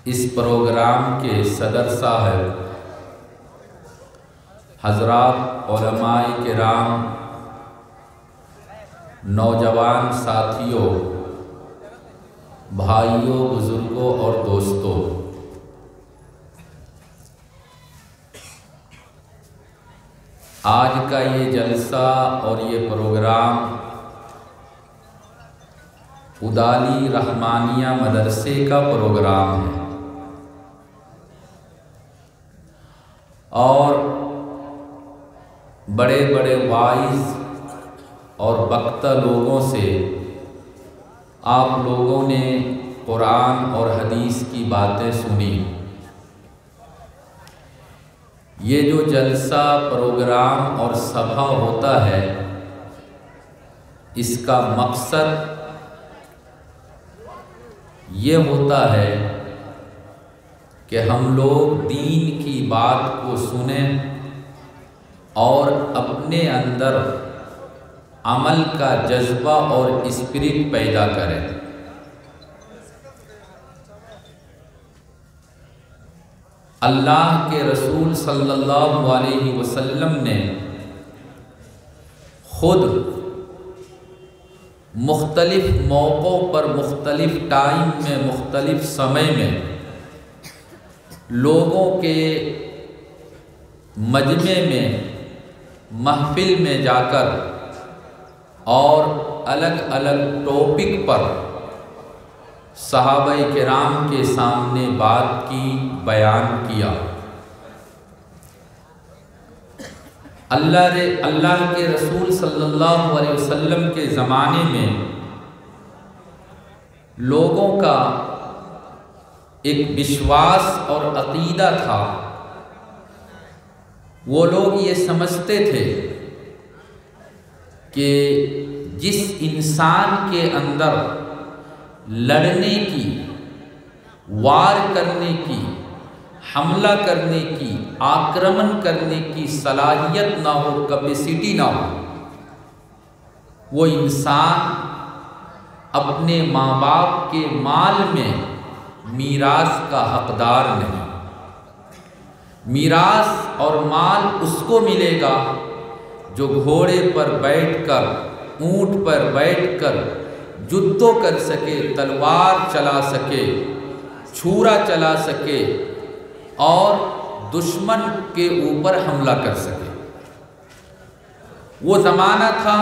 اس programme کے صدر صاحب، حضرات علماء کرام، نوجوان ساتھیوں، بھائیوں، بزرگوں اور دوستوں، آج کا یہ جلسہ اور یہ پروگرام ادالی رحمانیہ مدرسے کا پروگرام ہے اور بڑے بڑے واعظ اور وقتہ لوگوں سے آپ لوگوں نے قرآن اور حدیث کی باتیں سنی۔ یہ جو جلسہ، پروگرام اور سبھا ہوتا ہے، اس کا مقصد یہ ہوتا ہے کہ ہم لوگ دین کی بات کو سنیں اور اپنے اندر عمل کا جذبہ اور اسپرٹ پیدا کریں۔ اللہ کے رسول صلی اللہ علیہ وسلم نے خود مختلف موقعوں پر، مختلف ٹائم میں، مختلف سمے میں لوگوں کے مجمع میں، محفل میں جا کر اور الگ الگ ٹاپک پر صحابہ کرام کے سامنے بات کی، بیان کیا۔ اللہ کے رسول صلی اللہ علیہ وسلم کے زمانے میں لوگوں کا ایک وشواس اور عقیدہ تھا۔ وہ لوگ یہ سمجھتے تھے کہ جس انسان کے اندر لڑنے کی، وار کرنے کی، حملہ کرنے کی، آکرمن کرنے کی صلاحیت نہ ہو، کیپیسٹی نہ ہو، وہ انسان اپنے ماں باپ کے مال میں میراث کا حقدار نہیں۔ میراث اور مال اس کو ملے گا جو گھوڑے پر بیٹھ کر، اونٹ پر بیٹھ کر جدو کر سکے، تلوار چلا سکے، چھورا چلا سکے اور دشمن کے اوپر حملہ کر سکے۔ وہ زمانہ تھا،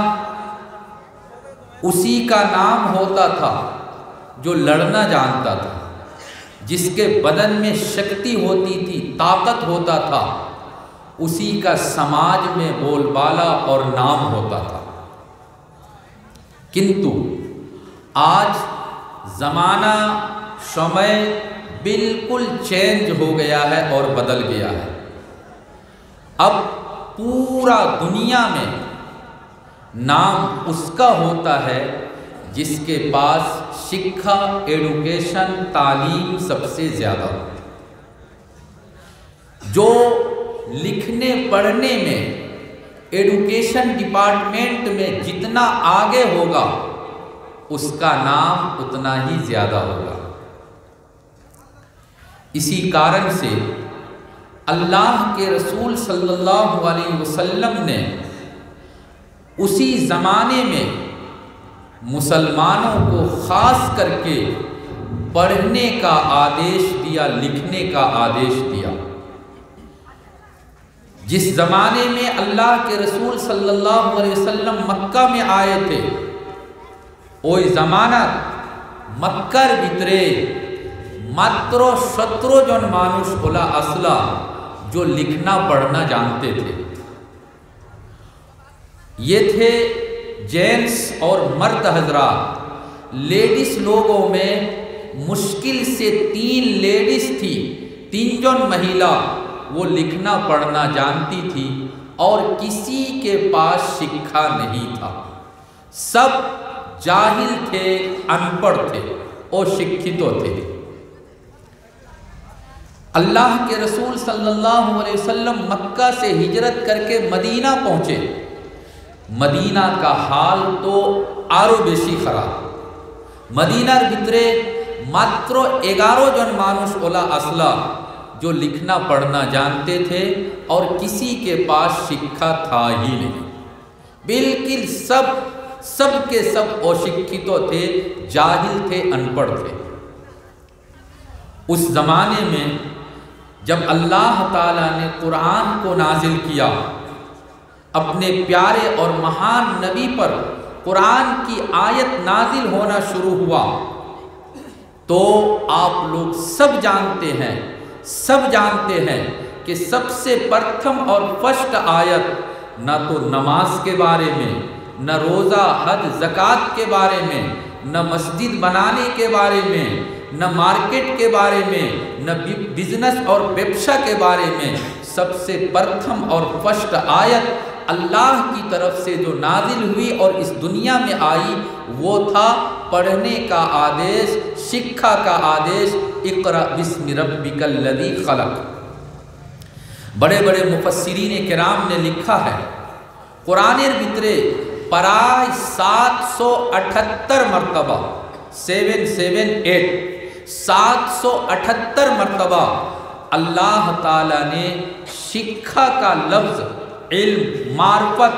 اسی کا نام ہوتا تھا جو لڑنا جانتا تھا، جس کے بدن میں شکتی ہوتی تھی، طاقت ہوتا تھا، اسی کا سماج میں بول بالا اور نام ہوتا تھا۔ کنتو آج زمانہ، سمے بالکل چینج ہو گیا ہے اور بدل گیا ہے۔ اب پورا دنیا میں نام اس کا ہوتا ہے جس کے پاس شکھا، ایڈوکیشن، تعلیم سب سے زیادہ ہو۔ جو لکھنے پڑھنے میں، ایڈوکیشن ڈپارٹمنٹ میں جتنا آگے ہوگا، اس کا نام اتنا ہی زیادہ ہوگا۔ اسی کارن سے اللہ کے رسول صلی اللہ علیہ وسلم نے اسی زمانے میں مسلمانوں کو خاص کر کے پڑھنے کا آدیش دیا، لکھنے کا آدیش دیا۔ جس زمانے میں اللہ کے رسول صلی اللہ علیہ وسلم مکہ میں آئے تھے، ওই জামানাত মক্কার ভিতরে মাত্র 17 জন মানুষ হলা আসলা जो लिखना पढ़ना जानते थे। ये थे जेंट्स और मर्द हजरात। लेडीज लोगों में मुश्किल से 3 लेडीज थी, 3 जन महिला वो लिखना पढ़ना जानती थी और किसी के पास शिक्षा नहीं था। सब जाहिल थे, अनपढ़ थे और शिक्षित थे। अल्लाह के रसूल सल्लल्लाहु अलैहि वसल्लम मक्का से हिजरत करके मदीना पहुँचे। मदीना का हाल तो आरो बेशी खराब। मदीनार भितरे মাত্র 11 জন মানুষ ওলা আসলা जो लिखना पढ़ना जानते थे और किसी के पास शिक्षा था ही नहीं। बिल्कुल सब के सब अशिक्षित थे, जाहिल थे, अनपढ़ थे। उस ज़माने में जब अल्लाह ताला ने कुरान को नाजिल किया, अपने प्यारे और महान नबी पर कुरान की आयत नाजिल होना शुरू हुआ, तो आप लोग सब जानते हैं कि सबसे प्रथम और फर्स्ट आयत न तो नमाज के बारे में, न रोज़ा हज ज़कात के बारे में, न मस्जिद बनाने के बारे में, न मार्केट के बारे में, न बिजनेस और व्यवसाय के बारे में, सबसे प्रथम और फर्स्ट आयत अल्लाह की तरफ से जो नाजिल हुई और इस दुनिया में आई वो था पढ़ने का आदेश, शिक्षा का आदेश, इक़रा बिस्मि रब्बिकल लज़ी खलक़। बड़े बड़े मुफस्सिरीन किराम ने लिखा है कुरानेर भितरे प्राय 778 मरतबा 778 मरतबा अल्लाह ताला ने शिक्षा का लफ्ज़ इल्म, मार्फत,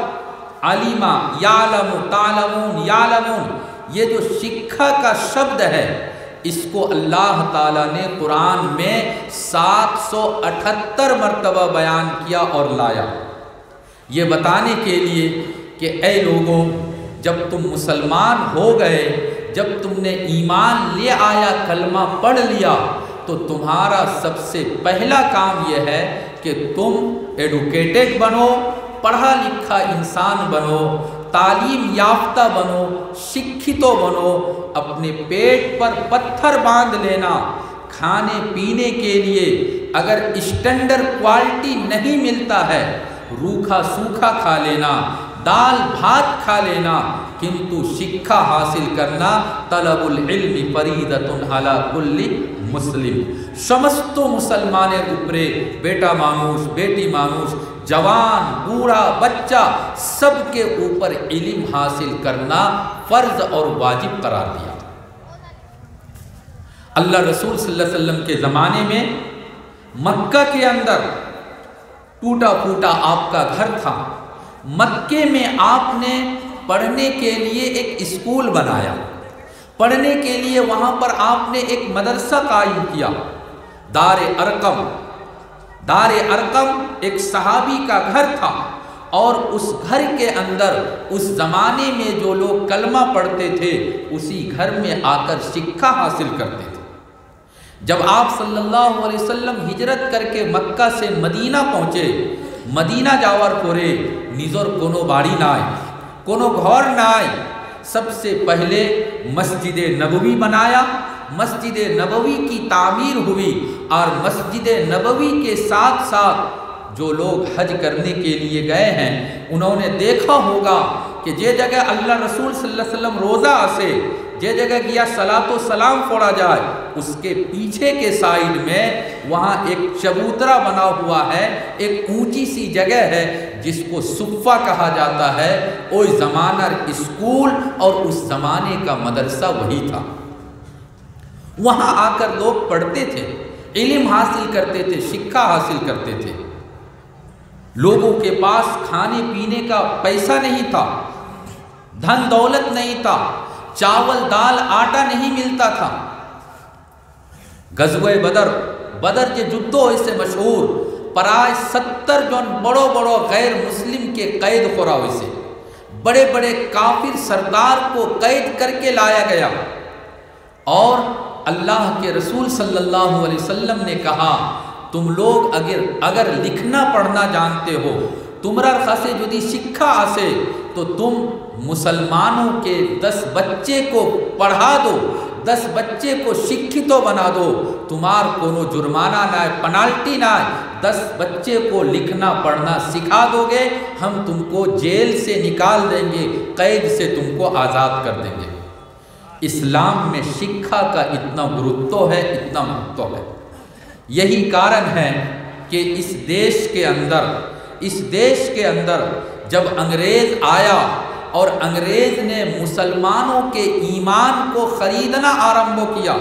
अलीमा, यालमु, तालमून, यालमून, ये जो शिक्षा का शब्द है इसको अल्लाह ताला ने कुरान में 778 मरतबा बयान किया और लाया, ये बताने के लिए कि ऐ लोगों, जब तुम मुसलमान हो गए, जब तुमने ईमान ले आया, कलमा पढ़ लिया, तो तुम्हारा सबसे पहला काम यह है कि तुम एडुकेटेड बनो, पढ़ा लिखा इंसान बनो, तालीम याफ्ता बनो, शिक्षितो बनो। अपने पेट पर पत्थर बांध लेना, खाने पीने के लिए अगर स्टैंडर्ड क्वालिटी नहीं मिलता है, रूखा सूखा खा लेना, दाल भात खा लेना, किंतु शिक्षा हासिल करना तलबुल इल्मी फरीदतुन अला कुल्ली मुस्लिम। समस्त मुसलमानेर उपरे बेटा मानुष, बेटी मानुष, जवान, बूढ़ा, बच्चा, सबके ऊपर इल्म हासिल करना फ़र्ज और वाजिब करार दिया। अल्लाह रसूल सल्लल्लाहु अलैहि वसल्लम के ज़माने में मक्का के अंदर टूटा फूटा आपका घर था। मक्के में आपने पढ़ने के लिए एक स्कूल बनाया, पढ़ने के लिए वहाँ पर आपने एक मदरसा कायम किया। दारे अरकम एक सहाबी का घर था और उस घर के अंदर उस ज़माने में जो लोग कलमा पढ़ते थे उसी घर में आकर शिक्षा हासिल करते थे। जब आप सल्लल्लाहु अलैहि वसल्लम हिजरत करके मक्का से मदीना पहुँचे, मदीना जावर परे निजर कोनो बाड़ी नाय, कोनो घर नाय, सबसे पहले मस्जिद नबवी बनाया। मस्जिद नबवी की तामीर हुई और मस्जिद नबवी के साथ साथ जो लोग हज करने के लिए गए हैं उन्होंने देखा होगा कि जे जगह अल्लाह रसूल सल्लल्लाहु अलैहि वसल्लम रोज़ा आसे, जे जगह गया सलातो सलाम पढ़ा जाए, उसके पीछे के साइड में वहाँ एक चबूतरा बना हुआ है, एक ऊंची सी जगह है जिसको सुफ़ा कहा जाता है। उस ज़माना स्कूल और उस ज़माने का मदरसा वही था। वहाँ आकर लोग पढ़ते थे, इल्म हासिल करते थे, शिक्षा हासिल करते थे। लोगों के पास खाने पीने का पैसा नहीं था, धन दौलत नहीं था, चावल दाल आटा नहीं मिलता था। गज़वे बदर के जुद्दों से मशहूर प्राय 70 जन बड़ो बड़ो गैर मुस्लिम के कैद खोरा से बड़े बड़े काफिर सरदार को कैद करके लाया गया और अल्लाह के रसूल सल्लल्लाहु अलैहि वसल्लम ने कहा, तुम लोग अगर लिखना पढ़ना जानते हो, तुमरा खासे यदि शिक्षा आसे तो तुम मुसलमानों के 10 बच्चे को पढ़ा दो, 10 बच्चे को शिक्षित बना दो, तुम्हार कोनो जुर्माना ना, पेनाल्टी ना, 10 बच्चे को लिखना पढ़ना सिखा दोगे, हम तुमको जेल से निकाल देंगे, कैद से तुमको आज़ाद कर देंगे। इस्लाम में शिक्षा का इतना गुरुत्व है, इतना महत्व है। यही कारण है कि इस देश के अंदर जब अंग्रेज़ आया और अंग्रेज़ ने मुसलमानों के ईमान को ख़रीदना आरंभ किया,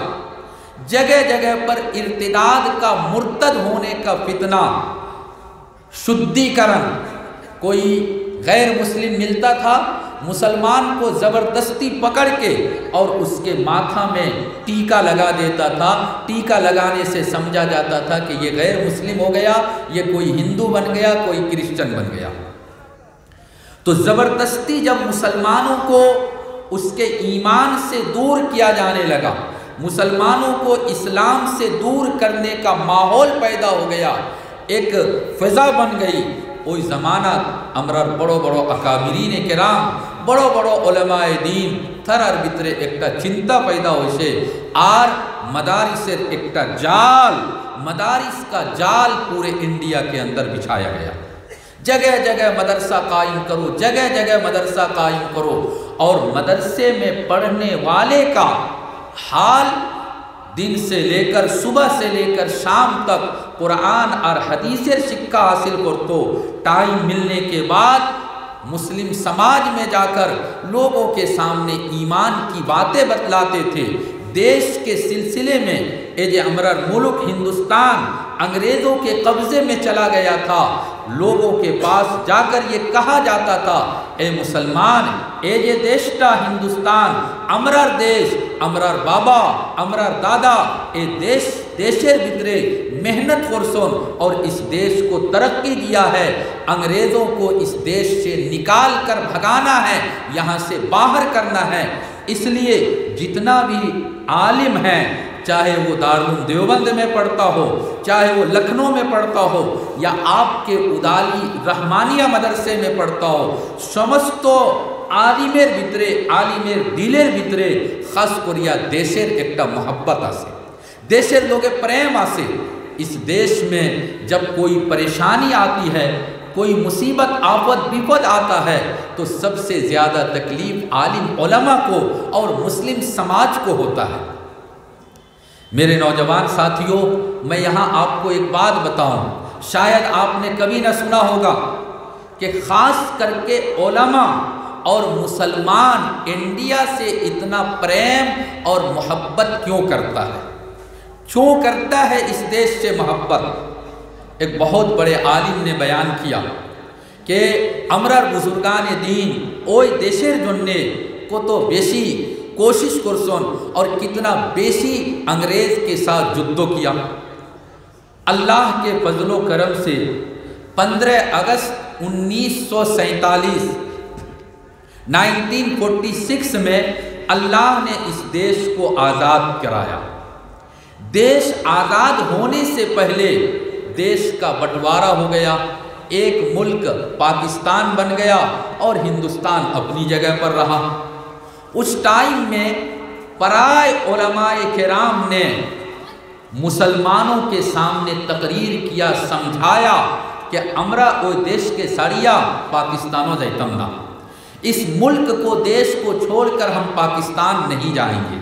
جگہ جگہ پر ارتداد کا، مرتد ہونے کا فتنہ، شدھیکرن۔ کوئی غیر مسلم ملتا تھا، مسلمان کو زبردستی پکڑ کے اور اس کے ماتھا میں ٹیکا لگا دیتا تھا۔ ٹیکا لگانے سے سمجھا جاتا تھا کہ یہ غیر مسلم ہو گیا، یہ کوئی ہندو بن گیا، کوئی کرسچن بن گیا۔ تو زبردستی جب مسلمانوں کو اس کے ایمان سے دور کیا جانے لگا، مسلمانوں کو اسلام سے دور کرنے کا ماحول پیدا ہو گیا، ایک فضا بن گئی، ওই জামানাত আমরার বড় বড় আকাবিরিন কেরাম, বড় বড় ওলামায়ে দ্বীন তারার ভিতরে একটা চিন্তা পয়দা হয়েছে, আর मदारिसের একটা জাল, मदारिस का जाल पूरे इंडिया के अंदर बिछाया गया। जगह जगह मदरसा कायम करो, जगह जगह मदरसा कायम करो, और मदरसे में पढ़ने वाले का हाल दिन से लेकर, सुबह से लेकर शाम तक कुरान और हदीसेर शिक्षा हासिल करतो। टाइम मिलने के बाद मुस्लिम समाज में जाकर लोगों के सामने ईमान की बातें बतलाते थे। देश के सिलसिले में ये जो हमारा मुल्क हिंदुस्तान अंग्रेज़ों के कब्ज़े में चला गया था, लोगों के पास जाकर ये कहा जाता था, ए मुसलमान, ए जे देशटा हिंदुस्तान अमरार देश, अमरार बाबा, अमरार दादा, ए देशेर भितरे मेहनत करसन और इस देश को तरक्की दिया है। अंग्रेज़ों को इस देश से निकाल कर भगाना है, यहाँ से बाहर करना है। इसलिए जितना भी आलिम है, चाहे वो दारुल देवबंद में पढ़ता हो, चाहे वो लखनऊ में पढ़ता हो, या आपके उदाली रहमानिया मदरसे में पढ़ता हो, समस्त आलिमेर भितरे, आलिमेर दिलेर भितरे खास करिया देशेर एकटा मोहब्बत आसे, देशेर लोगे प्रेम आसे। इस देश में जब कोई परेशानी आती है, कोई मुसीबत आफत विपद आता है, तो सबसे ज़्यादा तकलीफ़ आलिम उलमा को और मुस्लिम समाज को होता है। मेरे नौजवान साथियों, मैं यहाँ आपको एक बात बताऊँ, शायद आपने कभी ना सुना होगा कि ख़ास करके उलमा और मुसलमान इंडिया से इतना प्रेम और मोहब्बत क्यों करता है, क्यों करता है इस देश से मोहब्बत। एक बहुत बड़े आलिम ने बयान किया कि अमरार बुजुर्गान दीन ओई देशेर जन्ने कत बेशी कोशिश करसन और कितना बेशी अंग्रेज़ के साथ युद्ध किया। अल्लाह के फजलो करम से 15 अगस्त 1946 में अल्लाह ने इस देश को आज़ाद कराया। देश आज़ाद होने से पहले देश का बंटवारा हो गया, एक मुल्क पाकिस्तान बन गया और हिंदुस्तान अपनी जगह पर रहा। उस टाइम में पराए उलमाए किराम ने मुसलमानों के सामने तकरीर किया, समझाया कि हमरा वो देश के सड़िया पाकिस्तानों जैतमना, इस मुल्क को, देश को छोड़कर हम पाकिस्तान नहीं जाएंगे।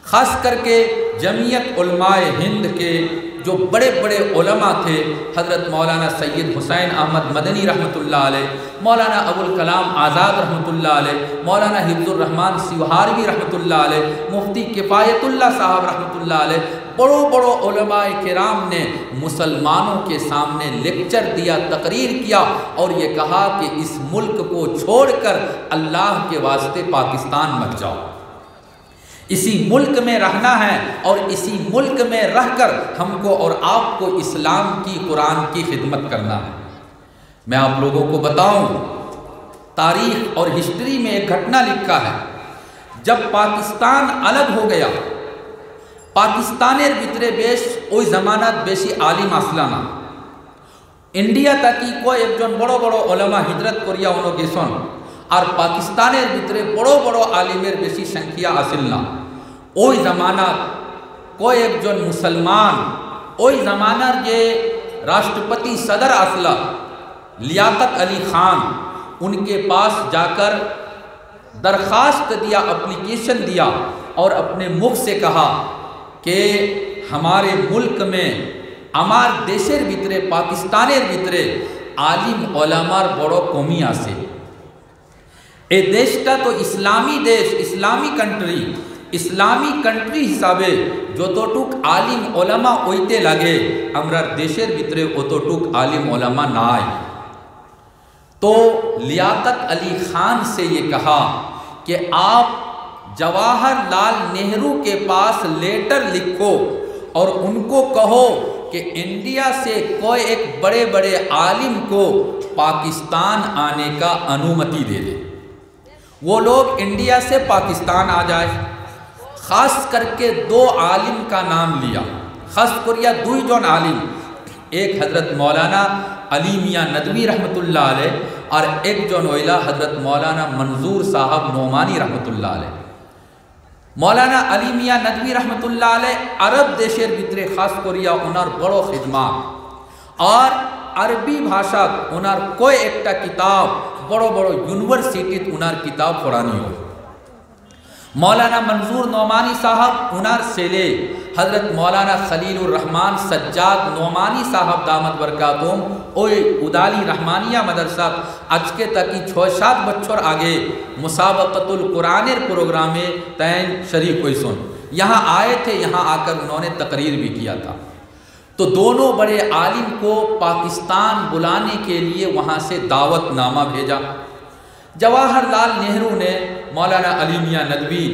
ख़ास करके जमीयत उलमाए हिंद के जो बड़े बड़े उलमा थे, हज़रत मौलाना सैयद हुसैन अहमद मदनी रहमतुल्लाह अलैह, मौलाना अबुल कलाम आज़ाद रहमतुल्लाह अलैह, मौलाना हिफ्ज़ुर रहमान सिवहारवी रहमतुल्लाह अलैह, मुफ्ती किफ़ायतुल्लाह साहब रहमतुल्लाह अलैह, बड़ो बड़ो उलमाए किराम ने मुसलमानों के सामने लेक्चर दिया, तकरीर किया और ये कहा कि इस मुल्क को छोड़कर अल्लाह के वास्ते पाकिस्तान मत जाओ, इसी मुल्क में रहना है और इसी मुल्क में रहकर हमको और आपको इस्लाम की, कुरान की खिदमत करना है। मैं आप लोगों को बताऊं, तारीख़ और हिस्ट्री में एक घटना लिखा है, जब पाकिस्तान अलग हो गया, पाकिस्तानेर भितरे बेश ओई जमानात बेशी आलिम आसलाना, इंडिया ताकि कोई एकजन बड़ो बड़ो उलमा हिजरत करिया उनो गेसन, और पाकिस्तानेर भितरे बड़ो बड़ो आलिमेर बेशी संख्या आसिल ना। ओई जमानात कोई एकजन मुसलमान, ओई जमानार जे राष्ट्रपति सदर आसला लियाकत अली खान, उनके पास जाकर दरख्वास्त दिया, एप्लीकेशन दिया और अपने मुख से कहा कि हमारे मुल्क में, हमार देशेर भितरे, पाकिस्तानेर भितरे आलिम उलमार बड़ो कमी आसे। ए देशटा तो इस्लामी देश, इस्लामी कंट्री, ইসলামী কান্ট্রি হিসাবে যতটুক আলিম ওলামা ওইতে লাগে আমরার দেশের ভিতরে অতটুক আলিম ওলামা নাই। तो लियाकत अली खान से ये कहा कि आप जवाहरलाल नेहरू के पास लेटर लिखो और उनको कहो कि इंडिया से कोई एक बड़े बड़े आलिम को पाकिस्तान आने का अनुमति दे दे, वो लोग इंडिया से पाकिस्तान आ जाए। ख़ास करके दो आलिम का नाम लिया, ख़ास करिया दुई जन आलिम, एक हज़रत मौलाना अली मियाँ नदवी रहमतुल्लाह अलैह और एक जन ओइला हज़रत मौलाना मंजूर साहब नोमानी रहमतुल्लाह अलैह। मौलाना अली मियाँ नदवी रहमतुल्लाह अलैह अरब देशेर भितरे खास करिया उनार बड़ो खिदमत और अरबी भाषा उनार कोई एकटा किताब बड़ो बड़ो यूनिवर्सिटीत उनार किताब पढ़ानी हो। मौलाना मंजूर नोमानी साहब उनार सेले हज़रत मौलाना खलीलुर रहमान सज्जाद नोमानी साहब दामत बरकातुम ओई उदाली रहमानिया मदरसा आज के तक 6-7 बच्चों आगे मुसाबकतुल कुरानेर प्रोग्रामे तैन शरीक हुई सुन यहाँ आए थे, यहाँ आकर उन्होंने तकरीर भी किया था। तो दोनों बड़े आलिम को पाकिस्तान बुलाने के लिए वहाँ से दावतनामा भेजा। जवाहरलाल नेहरू ने मौलाना अली मियाँ नदवी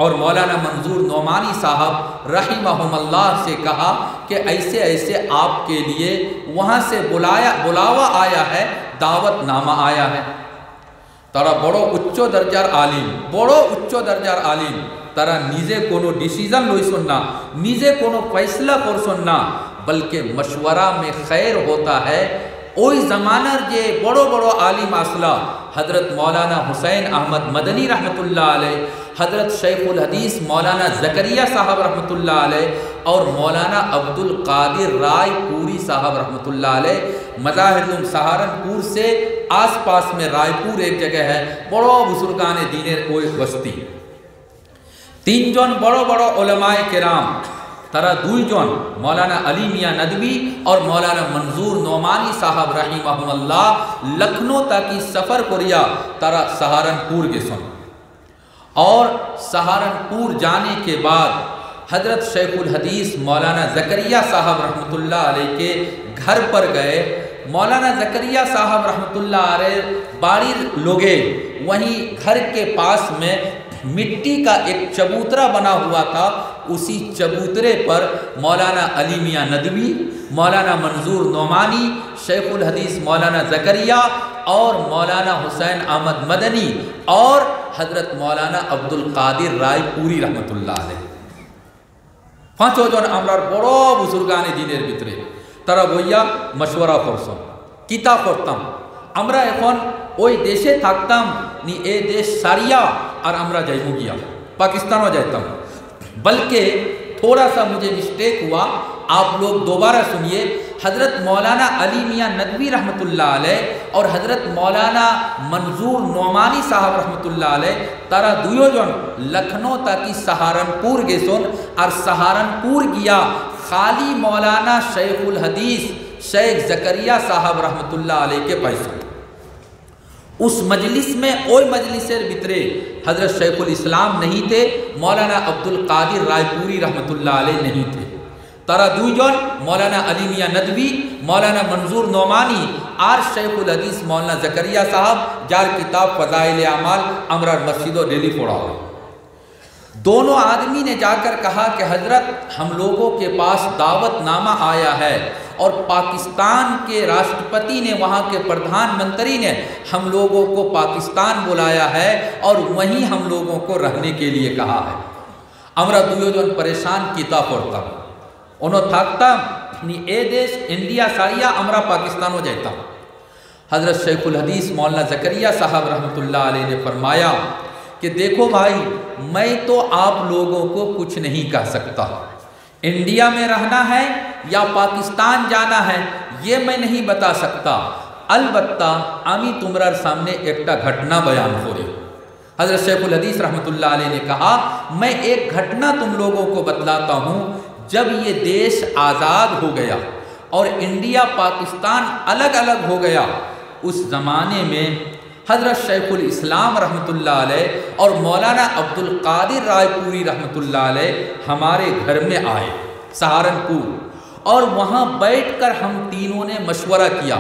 और मौलाना मंजूर नोमानी साहब रहिमहुमुल्लाह से कहा कि ऐसे ऐसे आपके लिए वहाँ से बुलावा आया है, दावतनामा आया है। तारा बड़ो उच्च दर्जार आलिम तारा निजे कोनो डिसीजन लई सुनना, निजे कोनो फैसला कर सुनना, बल्कि मशवरा में खैर होता है। ओई ज़मानार जे बड़ो बड़ो आलिम आसला हज़रत मौलाना हुसैन अहमद मदनी रहमतुल्लाह अलैह, हज़रत शेखुल हदीस मौलाना ज़करिया साहब रहमतुल्लाह अलैह और मौलाना अब्दुल कादिर रायपुरी साहब रहमतुल्लाह अलैह। मज़ाहिरुल सहारनपुर से आसपास में रायपुर एक जगह है, बड़ो बुजुर्गाने दीनेर ओई बस्ती। 3 जन बड़ो बड़ो उलमाए किराम तारा 2 जन मौलाना अली मियाँ नदवी और मौलाना मंजूर नोमानी साहब रहिमहुमुल्लाह लखनऊ तक की सफ़र करिया तारा सहारनपुर के सुन और सहारनपुर जाने के बाद हज़रत शेखुल हदीस मौलाना ज़करिया साहब रहमतुल्लाह अलैह के घर पर गए। मौलाना ज़करिया साहब रहमतुल्लाह अलैह बाड़ी लोगे, वहीं घर के पास में मिट्टी का एक चबूतरा बना हुआ था, उसी चबूतरे पर मौलाना अली मियाँ नदवी, मौलाना मंजूर नोमानी, शेखुल हदीस मौलाना ज़करिया और मौलाना हुसैन अहमद मदनी और हज़रत मौलाना अब्दुल कादिर रायपुरी रहमतुल्लाह अलैह 5 जन आमरार बड़ो बुजुर्गाने दिनेर भितरे तारा बइया मशवरा करछो किता करताम আমরা এখন ওই देशे থাকতাম নি ए देश सारिया और আমরা যাইবো গিয়া पाकिस्तानों जाता, बल्कि थोड़ा सा मुझे मिस्टेक हुआ, आप लोग दोबारा सुनिए। हज़रत मौलाना अली मियाँ नदवी रहमतुल्लाह अलैह और हज़रत मौलाना मंजूर नोमानी साहब रहमतुल्लाह अलैह तारा 2 जन लखनऊ तक सहारनपुर गेसोन और सहारनपुर गया खाली मौलाना शेखुल हदीस शेख ज़करिया साहब रहमतुल्लाह अलैह के पैसा। उस मजलिस में ओई मजलिसेर भितरे हज़रत शेखुल इस्लाम नहीं थे, मौलाना अब्दुल कादिर रायपुरी रहमतुल्लाह अलैह नहीं थे। तारा 2 जन मौलाना अली मियाँ नदवी, मौलाना मंजूर नोमानी और शेखुल हदीस मौलाना ज़करिया साहब जार किताब फ़ज़ाइल आमाल अमरार मस्जिदों डेली पढ़ा हुआ। दोनों आदमी ने जाकर कहा कि हज़रत हम लोगों के पास दावतनामा आया है और पाकिस्तान के राष्ट्रपति ने, वहाँ के प्रधानमंत्री ने हम लोगों को पाकिस्तान बुलाया है और वहीं हम लोगों को रहने के लिए कहा है। আমরা 2 জন परेशान किता पड़ता उन्हों थाकता नी ए देश इंडिया सारिया আমরা पाकिस्तानों जाता। हज़रत शेखुल हदीस मौलाना ज़करिया साहब रहमतुल्लाह अलैह ने फरमाया कि देखो भाई, मैं तो आप लोगों को कुछ नहीं कह सकता, इंडिया में रहना है या पाकिस्तान जाना है ये मैं नहीं बता सकता। अलबत्ता आमी तुमरार सामने एकटा घटना बयान हो रही। हज़रत शेखुल हदीस रहमतुल्लाह अलैह ने कहा, मैं एक घटना तुम लोगों को बतलाता हूँ। जब ये देश आज़ाद हो गया और इंडिया पाकिस्तान अलग अलग हो गया, उस ज़माने में حضرت شیخ الاسلام رحمۃ اللہ علیہ اور مولانا عبد القادر رائے پوری رحمۃ اللہ علیہ ہمارے گھر میں آئے سہارنپور، اور وہاں بیٹھ کر ہم تینوں نے مشورہ کیا۔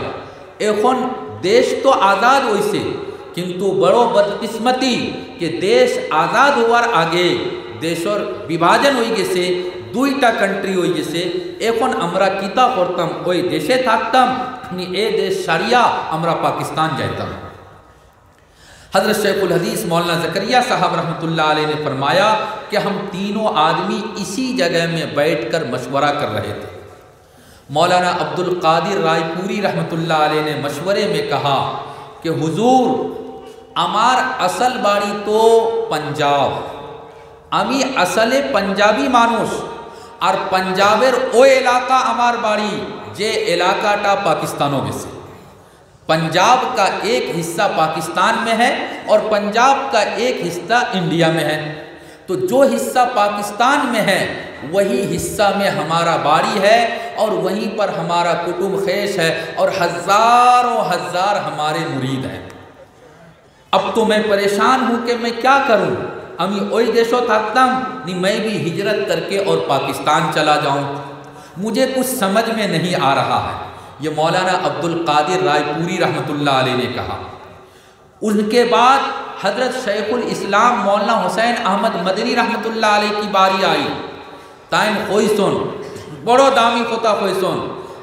ایخون دیش تو آزاد ہوئیسے کنتو بڑو بدقسمتی کہ دیش آزاد ہوار آگے دیشور বিভাজন হয়ে গেছে, দুইটা কান্ট্রি হয়ে গেছে। এখন আমরা কিতা করতাম, ওই দেশে থাকতাম, এ দেশ সারিয়া আমরা পাকিস্তান যাইতাম। حضرت شیخ الحدیث مولانا زکریا صاحب رحمۃ اللہ علیہ نے فرمایا کہ ہم تینوں آدمی اسی جگہ میں بیٹھ کر مشورہ کر رہے تھے۔ مولانا عبد القادر رائے پوری رحمۃ اللہ علیہ نے مشورے میں کہا کہ حضور আমার আসল বাড়ি তো পাঞ্জাব, আমি আসলে পাঞ্জাবি মানুষ, আর পাঞ্জাবের ওই এলাকা আমার বাড়ি যে এলাকাটা পাকিস্তানও গেছে। पंजाब का एक हिस्सा पाकिस्तान में है और पंजाब का एक हिस्सा इंडिया में है। तो जो हिस्सा पाकिस्तान में है वही हिस्सा में हमारा बाड़ी है और वहीं पर हमारा कुटुंब खेश है और हज़ारों हज़ार हमारे मुरीद हैं। अब तो मैं परेशान हूँ कि मैं क्या करूँ, अमी ओई देशों थाकताम नहीं, मैं भी हिजरत करके और पाकिस्तान चला जाऊँ, मुझे कुछ समझ में नहीं आ रहा है। یہ مولانا عبد القادر رائے پوری رحمۃ اللہ علیہ نے کہا۔ ان کے بعد حضرت شیخ الاسلام مولانا حسین احمد مدنی رحمۃ اللہ علیہ کی باری آئی۔ تائن خوئی سن بڑو دامی خطا خوئی سن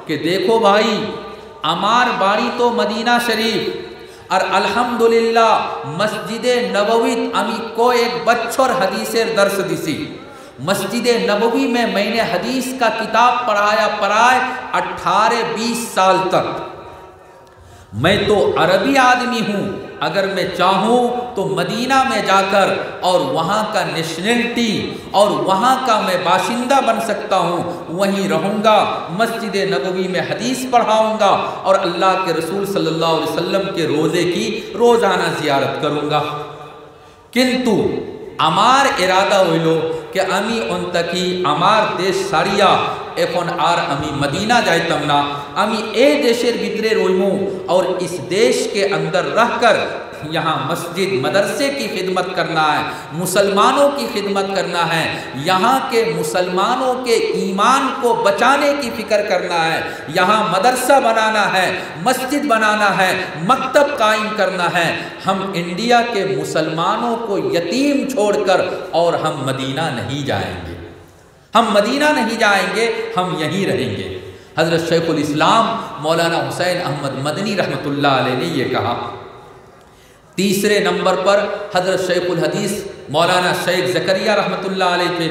کہ دیکھو بھائی ہمار باری تو مدینہ شریف اور الحمدللہ مسجد نبویت امی کو ایک بچھر حدیثر درس دیسی۔ مسجد نبوی میں نے حدیث کا کتاب پڑھائے 18-20 سال تک۔ میں تو عربی آدمی ہوں، اگر میں چاہوں تو مدینہ میں جا کر اور وہاں کا نیشنلٹی اور وہاں کا میں باشندہ بن سکتا ہوں، وہیں رہوں گا، مسجد نبوی میں حدیث پڑھاؤں گا اور اللہ کے رسول صلی اللہ علیہ وسلم کے روزے کی روزانہ زیارت کروں گا۔ کنتو আমার এরাদা হইল कि আমি অন্তকি আমার দেশ সারিয়া এখন আর আমি मदीना যাইতাম না, আমি এই দেশের ভিতরে রইমু और इस देश के अंदर रहकर यहाँ मस्जिद मदरसे की खिदमत करना है, मुसलमानों की खिदमत करना है, यहाँ के मुसलमानों के ईमान को बचाने की फ़िक्र करना है, यहाँ मदरसा बनाना है, मस्जिद बनाना है, मकतब कायम करना है। हम इंडिया के मुसलमानों को यतीम छोड़कर और हम मदीना नहीं जाएंगे, हम मदीना नहीं जाएंगे, हम यहीं रहेंगे। हज़रत शेखुल इस्लाम मौलाना हुसैन अहमद मदनी रहमतुल्लाह अलैह ने ये कहा। तीसरे नंबर पर हज़रत शेखुल हदीस मौलाना शेख ज़करिया रहमतुल्लाह अलैह थे।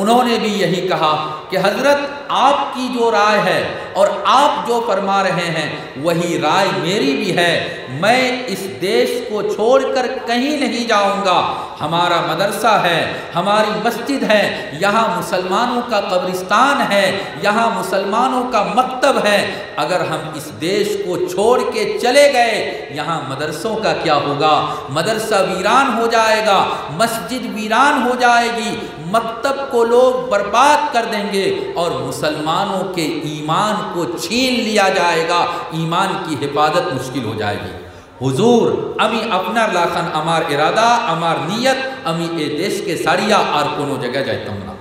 उन्होंने भी यही कहा कि हज़रत आपकी जो राय है और आप जो फरमा रहे हैं वही राय मेरी भी है। मैं इस देश को छोड़कर कहीं नहीं जाऊंगा। हमारा मदरसा है, हमारी मस्जिद है, यहाँ मुसलमानों का कब्रिस्तान है, यहाँ मुसलमानों का मकतब है। अगर हम इस देश को छोड़ के चले गए, यहाँ मदरसों का क्या होगा? मदरसा वीरान हो जाएगा, मस्जिद वीरान हो जाएगी, मकतब को लोग बर्बाद कर देंगे और मुसलमानों के ईमान को छीन लिया जाएगा, ईमान की हिफाजत मुश्किल हो जाएगी। हुजूर अमी अपना लाखन अमार इरादा अमार नीयत अमी ए देश के साड़िया और कोनो जगह जाता ना।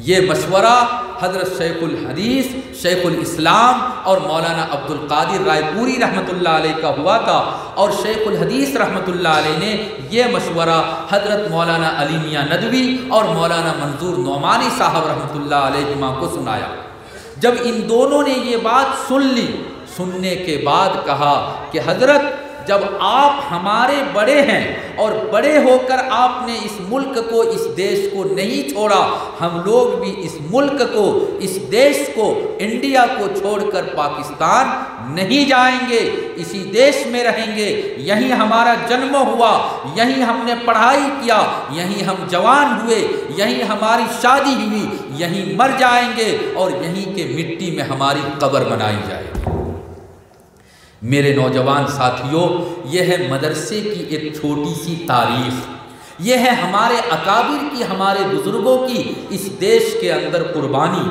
ये मशवरा हज़रत शेखुल हदीस शेखुल इस्लाम और मौलाना अब्दुल कादिर रायपुरी रहमतुल्लाह अलैह का हुआ था और शेखुल हदीस रहमतुल्लाह अलैह ने ये मशवरा हज़रत मौलाना अली मियाँ नदवी और मौलाना मंजूर नौमानी साहब रहमतुल्लाह अलैहिमा को सुनाया। जब इन दोनों ने ये बात सुन ली, सुनने के बाद कहा कि हज़रत जब आप हमारे बड़े हैं और बड़े होकर आपने इस मुल्क को इस देश को नहीं छोड़ा, हम लोग भी इस मुल्क को इस देश को इंडिया को छोड़कर पाकिस्तान नहीं जाएंगे, इसी देश में रहेंगे। यहीं हमारा जन्म हुआ, यहीं हमने पढ़ाई किया, यहीं हम जवान हुए, यहीं हमारी शादी हुई, यहीं मर जाएंगे और यहीं के मिट्टी में हमारी कब्र बनाई जाएगी। मेरे नौजवान साथियों, यह है मदरसे की एक छोटी सी तारीख़, यह है हमारे अकाबिर की, हमारे बुज़ुर्गों की इस देश के अंदर कुर्बानी।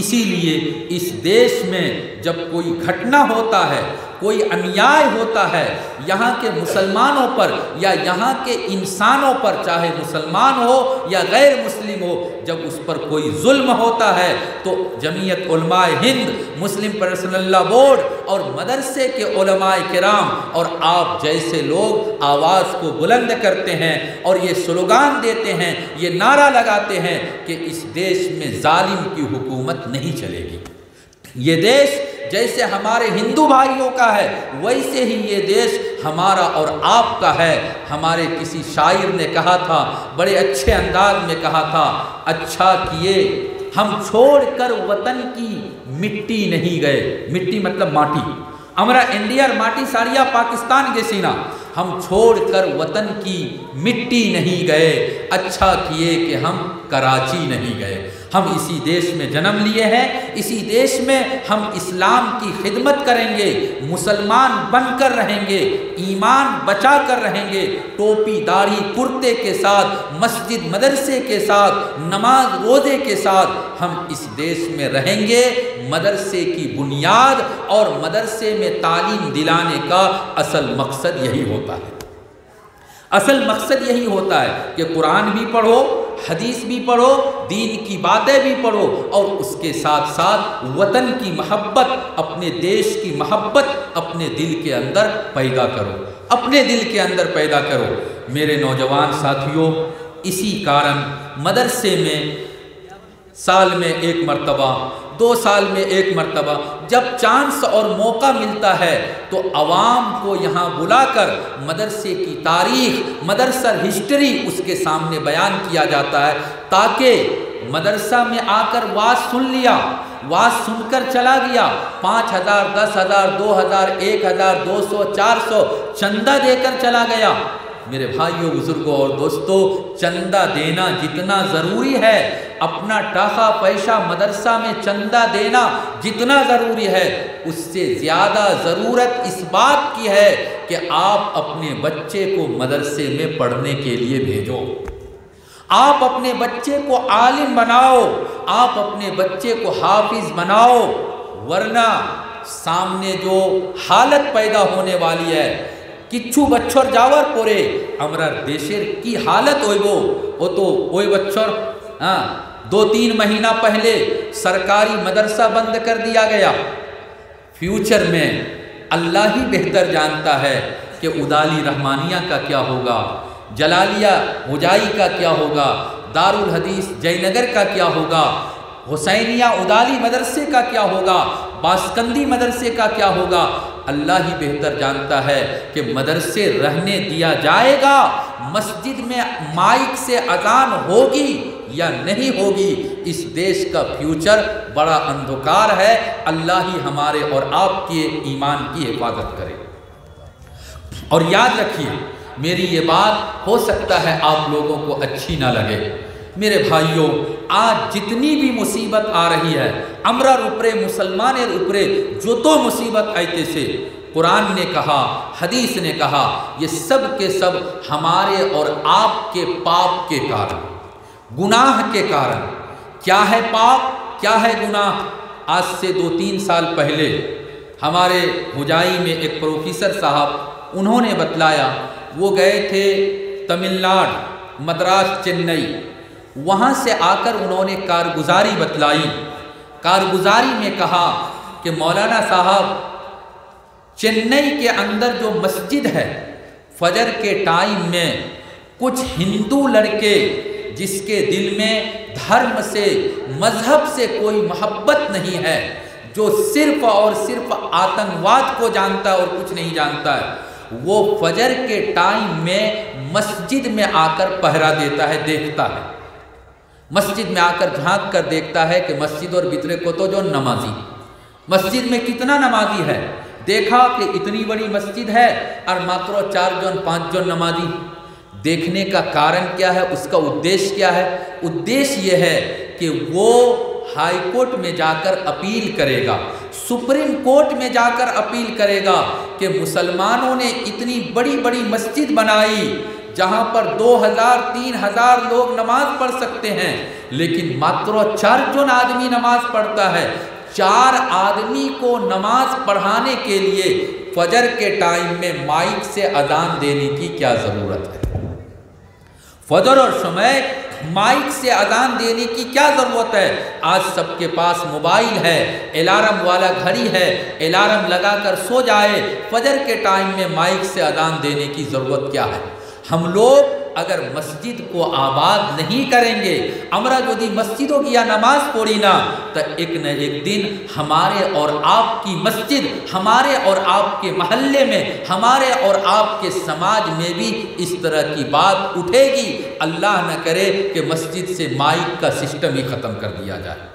इसीलिए इस देश में جب کوئی گھٹنا ہوتا ہے، کوئی انیائے ہوتا ہے یہاں کے مسلمانوں پر یا یہاں کے انسانوں پر، چاہے مسلمان ہو یا غیر مسلم ہو، جب اس پر کوئی ظلم ہوتا ہے تو جمعیت علماء ہند، مسلم پرسنل لا بورڈ اور مدرسے کے علماء کرام اور آپ جیسے لوگ آواز کو بلند کرتے ہیں اور یہ سلوگان دیتے ہیں، یہ نعرہ لگاتے ہیں کہ اس دیش میں ظالم کی حکومت نہیں چلے گی۔ یہ دیش جیسے ہمارے ہندو بھائیوں کا ہے ویسے ہی یہ دیش ہمارا اور آپ کا ہے۔ ہمارے کسی شاعر نے کہا تھا، بڑے اچھے انداز میں کہا تھا، اچھا کیے ہم چھوڑ کر وطن کی مٹی نہیں گئے، مٹی مطلب ماٹی، ہمارا انڈیا ماٹی ساڑیا پاکستان کے سینہ، ہم چھوڑ کر وطن کی مٹی نہیں گئے، اچھا کیے کہ ہم کراچی نہیں گئے۔ ہم اسی دیش میں جنم لیے ہیں، اسی دیش میں ہم اسلام کی خدمت کریں گے، مسلمان بن کر رہیں گے، ایمان بچا کر رہیں گے، ٹوپی داڑھی کرتے کے ساتھ، مسجد مدرسے کے ساتھ، نماز روزے کے ساتھ ہم اس دیش میں رہیں گے۔ مدرسے کی بنیاد اور مدرسے میں تعلیم دلانے کا اصل مقصد یہی ہوتا ہے، اصل مقصد یہی ہوتا ہے کہ قرآن بھی پڑھو، حدیث بھی پڑھو، دین کی باتیں بھی پڑھو اور اس کے ساتھ ساتھ وطن کی محبت، اپنے دیش کی محبت اپنے دل کے اندر پیدا کرو، اپنے دل کے اندر پیدا کرو۔ میرے نوجوان ساتھیوں، اسی کارن مدرسے میں سال میں ایک مرتبہ، 2 سال میں ایک مرتبہ جب چانس اور موقع ملتا ہے تو عوام کو یہاں بلا کر مدرسے کی تاریخ، مدرسہ ہسٹری اس کے سامنے بیان کیا جاتا ہے، تاکہ مدرسہ میں آ کر واز سن لیا، واز سن کر چلا گیا، 5000 10,000 2000 1000 200 400 چندہ دے کر چلا گیا۔ میرے بھائیوں، بزرگوں اور دوستوں، چندہ دینا جتنا ضروری ہے، اپنا ٹاکا پیسہ مدرسہ میں چندہ دینا جتنا ضروری ہے، اس سے زیادہ ضرورت اس بات کی ہے کہ آپ اپنے بچے کو مدرسے میں پڑھنے کے لیے بھیجو، آپ اپنے بچے کو عالم بناؤ، آپ اپنے بچے کو حافظ بناؤ، ورنہ سامنے جو حالت پیدا ہونے والی ہے، কিচ্ছু বছর যাওয়ার পরে আমরা দেশের কি হালত হইব ও তো ওই বছর 2-3 महीना पहले सरकारी मदरसा बंद कर दिया गया। फ्यूचर में अल्लाह ही बेहतर जानता है कि उदाली रहमानिया का क्या होगा, जलालिया हुजाई का क्या होगा, दारुल हदीस जयनगर का क्या होगा, हुसैनिया उदाली मदरसे का क्या होगा, बासकंदी मदरसे का क्या होगा। अल्लाह ही बेहतर जानता है कि मदरसे रहने दिया जाएगा, मस्जिद में माइक से अजान होगी या नहीं होगी, इस देश का फ्यूचर बड़ा अंधकार है। अल्लाह ही हमारे और आपके ईमान की हिफाजत करे। और याद रखिए, मेरी ये बात हो सकता है आप लोगों को अच्छी ना लगे। मेरे भाइयों, आज जितनी भी मुसीबत आ रही है, अमरार उपरे मुसलमानेर उपरे जो तो मुसीबत आते से कुरान ने कहा, हदीस ने कहा, ये सब के सब हमारे और आपके पाप के कारण, गुनाह के कारण। क्या है पाप, क्या है गुनाह? आज से 2-3 साल पहले हमारे हुजाई में एक प्रोफेसर साहब, उन्होंने बतलाया, वो गए थे तमिलनाडु, मद्रास, चेन्नई, वहाँ से आकर उन्होंने कारगुजारी बतलाई। कारगुजारी में कहा कि मौलाना साहब, चेन्नई के अंदर जो मस्जिद है, फजर के टाइम में कुछ हिंदू लड़के जिसके दिल में धर्म से, मजहब से कोई मोहब्बत नहीं है, जो सिर्फ और सिर्फ आतंकवाद को जानता है और कुछ नहीं जानता है, वो फजर के टाइम में मस्जिद में आकर पहरा देता है, देखता है, मस्जिद में आकर झांक कर देखता है कि मस्जिद और भीतरे को तो जो नमाजी, मस्जिद में कितना नमाजी है। देखा कि इतनी बड़ी मस्जिद है और मात्र 4 जन 5 जन नमाजी। देखने का कारण क्या है, उसका उद्देश्य क्या है? उद्देश्य यह है कि वो हाई कोर्ट में जाकर अपील करेगा, सुप्रीम कोर्ट में जाकर अपील करेगा कि मुसलमानों ने इतनी बड़ी बड़ी मस्जिद बनाई जहाँ पर 2000-3000 लोग नमाज पढ़ सकते हैं, लेकिन मात्र 4 जन आदमी नमाज पढ़ता है। 4 آدمی کو نماز پڑھانے کے لیے فجر کے ٹائم میں مائک سے اذان دینے کی کیا ضرورت ہے؟ فجر اور شمع مائک سے اذان دینے کی کیا ضرورت ہے؟ آج سب کے پاس موبائل ہے، الارم والا گھڑی ہے، الارم لگا کر سو جائے، فجر کے ٹائم میں مائک سے اذان دینے کی ضرورت کیا ہے؟ ہم لوگ اگر مسجد کو آباد نہیں کریں گے، ہمارا جو دی مسجدوں کی نماز پڑھی نا تو ایک نہ ایک دن ہمارے اور آپ کی مسجد، ہمارے اور آپ کے محلے میں، ہمارے اور آپ کے سماج میں بھی اس طرح کی بات اٹھے گی۔ اللہ نہ کرے کہ مسجد سے مائک کا سسٹم ہی ختم کر دیا جائے۔